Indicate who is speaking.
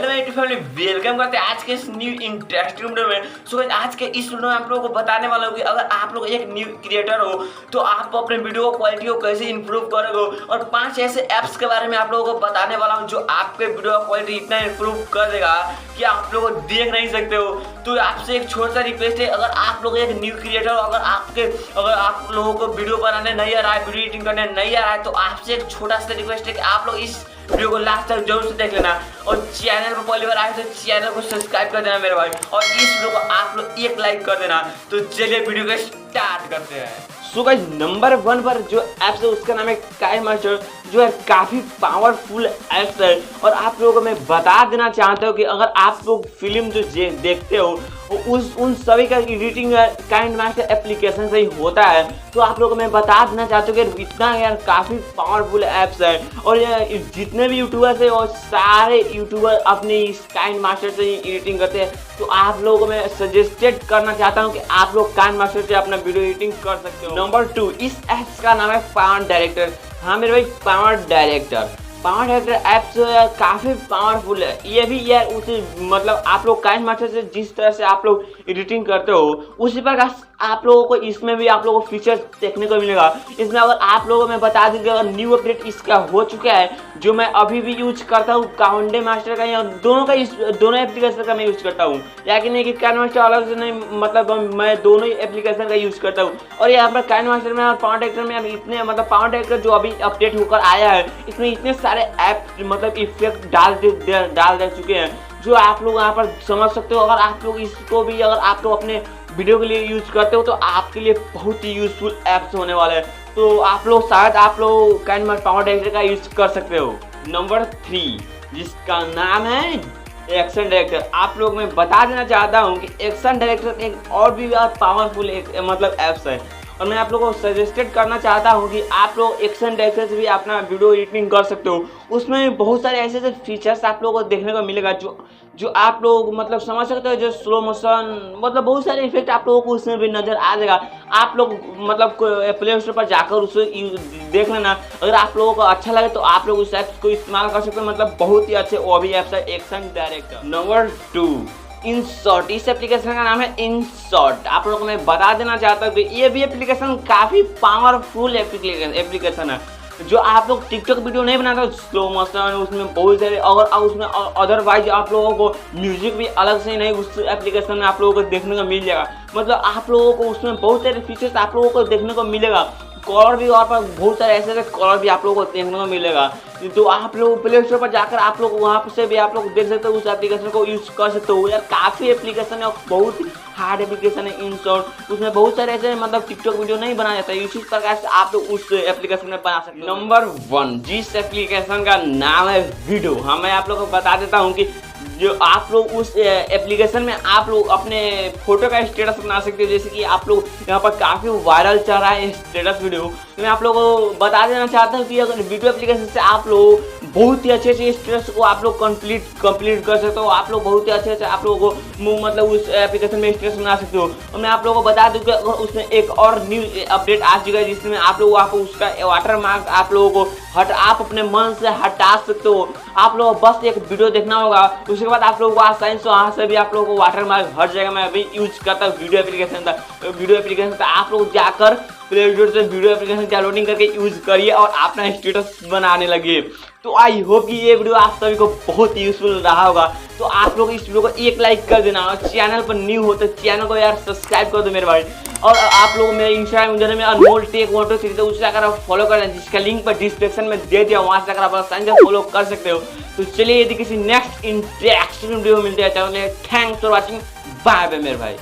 Speaker 1: Hello मेरी family, welcome करते हैं आज के इस न्यू इंटरेस्टिंग वीडियो में। सो आज के इस वीडियो में आप लोगों को बताने वाला हूँ कि अगर आप लोग एक न्यू क्रिएटर हो तो आप अपने वीडियो क्वालिटी को कैसे इंप्रूव करोगे, और 5 ऐसे ऐप्स के बारे में आप लोगों को बताने वाला हूँ जो आपके वीडियो क्वालिटी इतना इंप्रूव कर देगा कि आप लोग देख नहीं सकते हो। तो आपसे एक छोटा सा रिक्वेस्ट है, अगर आप लोग एक न्यू क्रिएटर हो, अगर आप लोगों को वीडियो बनाने नहीं आ रहा है, वीडियो एडिटिंग करने नहीं आ रहा है, तो आपसे एक छोटा सा रिक्वेस्ट है कि आप लोग इस वीडियो को लास्ट तक जरूर से देख लेना, और चैनल पर पहली बार आए तो चैनल को सब्सक्राइब कर देना मेरे भाई, और इस वीडियो को आप लोग एक लाइक कर देना। तो चलिए वीडियो को स्टार्ट करते हैं। सो गाइस, नंबर 1 पर जो ऐप्स है उसका नाम है काइनमास्टर, जो है काफ़ी पावरफुल ऐप्स है। और आप लोगों को मैं बता देना चाहता हूँ कि अगर आप लोग फिल्म जो देखते हो उन सभी का एडिटिंग काइनमास्टर एप्लीकेशन से ही होता है। तो आप लोगों को मैं बता देना चाहता हूँ कि इतना यार काफ़ी पावरफुल ऐप्स है, और जितने भी यूट्यूबर्स है और सारे यूट्यूबर अपने इस काइनमास्टर से ही एडिटिंग करते हैं। तो आप लोगों को मैं सजेस्टेड करना चाहता हूँ कि आप लोग काइनमास्टर से अपना वीडियो एडिटिंग कर सकते हो। नंबर 2, इस ऐप्स का नाम है पावर डायरेक्टर। हाँ मेरे भाई, पावर डायरेक्टर ऐप्स काफ़ी पावरफुल है। ये भी यार उसी मतलब आप लोग काइनमास्टर से जिस तरह से आप लोग एडिटिंग करते हो उसी प्रकार आप लोगों को इसमें भी आप लोगों को फीचर्स देखने को मिलेगा। इसमें अगर आप लोगों में बता दें कि अगर न्यू अपडेट इसका हो चुका है, जो मैं अभी भी यूज करता हूँ काइनमास्टर का, या दोनों एप्लीकेशन का मैं यूज करता हूँ, या कि नहीं कि काइनमास्टर अलग से नहीं, मतलब मैं दोनों ही एप्लीकेशन का यूज करता हूँ। और यहाँ पर काइनमास्टर में और पावर डायरेक्टर में इतने मतलब पावर डायरेक्टर जो अभी अपडेट होकर आया है, इसमें इतने सारे ऐप मतलब इफेक्ट डाल दे चुके हैं जो आप लोग यहाँ पर समझ सकते हो। अगर आप लोग इसको भी अगर आप लोग अपने वीडियो के लिए यूज करते हो तो आपके लिए बहुत ही यूजफुल ऐप्स होने वाले हैं। तो आप लोग शायद आप लोग काइनमास्टर पावर डायरेक्टर का यूज कर सकते हो। नंबर 3, जिसका नाम है एक्शन डायरेक्टर। आप लोग मैं बता देना चाहता हूँ कि एक्शन डायरेक्टर एक और भी पावरफुल मतलब ऐप्स है, और मैं आप लोगों को सजेस्टेड करना चाहता हूँ कि आप लोग एक्शन डायरेक्टर से भी अपना वीडियो एडिटिंग कर सकते हो। उसमें बहुत सारे ऐसे फीचर्स आप लोगों को देखने को मिलेगा जो आप लोग मतलब समझ सकते हो, जो स्लो मोशन मतलब बहुत सारे इफेक्ट आप लोगों को उसमें भी नजर आ जाएगा। आप लोग मतलब प्ले स्टोर पर जाकर उसे देख लेना। अगर आप लोगों को अच्छा लगे तो आप लोग उस ऐप को इस्तेमाल कर सकते हो। मतलब बहुत ही अच्छे वो भी ऐप्स है एक्शन डायरेक्टर। Number 2, InShot. इस एप्लीकेशन का नाम है इनशॉट। आप लोगों को मैं बता देना चाहता हूँ कि ये भी एप्लीकेशन काफ़ी पावरफुल एप्लीकेशन है। जो आप लोग टिकटॉक वीडियो नहीं बनाते हो स्लो मोशन, उसमें बहुत सारे उसमें अदरवाइज आप लोगों को म्यूजिक भी अलग से नहीं उस एप्लीकेशन में आप लोगों को देखने को मिल जाएगा। मतलब आप लोगों को उसमें बहुत सारे फीचर्स आप लोगों को देखने को मिलेगा। कलर भी और पर बहुत सारे ऐसे कलर भी आप लोगों को देखने को मिलेगा। तो आप लोग प्ले स्टोर पर जाकर आप लोग वहाँ से भी आप लोग देख सकते हो, उस एप्लीकेशन को यूज कर सकते हो। यार काफ़ी एप्लीकेशन है, बहुत हार्ड एप्लीकेशन है इनशॉट। उसमें बहुत सारे ऐसे मतलब टिकटॉक वीडियो नहीं बनाया जाता है, इसी प्रकार से आप लोग उस एप्लीकेशन में बना सकते हो। नंबर 1, जिस एप्लीकेशन का नाम है वीडियो। हाँ मैं आप लोगों को बता देता हूँ कि जो आप लोग उस एप्लीकेशन में आप लोग अपने फोटो का स्टेटस बना सकते हो। जैसे कि आप लोग यहाँ पर काफ़ी वायरल चल रहा है स्टेटस वीडियो, मैं आप लोगों को बता देना चाहता हूँ कि अगर वीडियो एप्लीकेशन से आप लोग बहुत ही अच्छे स्टेटस को आप लोग कंप्लीट कर सकते हो। आप लोग बहुत ही अच्छे आप लोगों को मतलब उस एप्लीकेशन में स्टेटस बना सकते हो। और मैं आप लोगों को बता दूँ कि अगर उसमें एक और न्यू अपडेट आ चुका है जिसमें आप लोग उसका वाटर मार्क आप लोगों को आप अपने मन से हटा सकते हो। आप लोगों को बस एक वीडियो देखना होगा, उसके बाद आप लोगों को आसानी से वहाँ से भी आप लोगों को वाटर मार्क हट जाएगा। मैं अभी यूज करता हूँ वीडियो एप्लीकेशन का। आप लोग जाकर प्ले स्टोर से वीडियो एप्लीकेशन डाउनलोडिंग करके यूज करिए और अपना स्टेटस बनाने लगिए। तो आई होप कि ये वीडियो आप सभी को बहुत यूजफुल रहा होगा। तो आप लोग इस वीडियो को एक लाइक कर देना, और चैनल पर न्यू हो तो चैनल को यार सब्सक्राइब कर दो मेरे भाई। और आप लोग मेरे इंस्टाग्राम में अनमोल टेक 123 तो उसे जाकर आप फॉलो कर दें, जिसका लिंक पर डिस्क्रिप्शन में दे दिया, वहाँ से जाकर आप आसानी से फॉलो कर सकते हो। तो चलिए यदि किसी नेक्स्ट इंटरेस्टिंग वीडियो मिलते हैं, thanks for watching, bye bye मेरे भाई।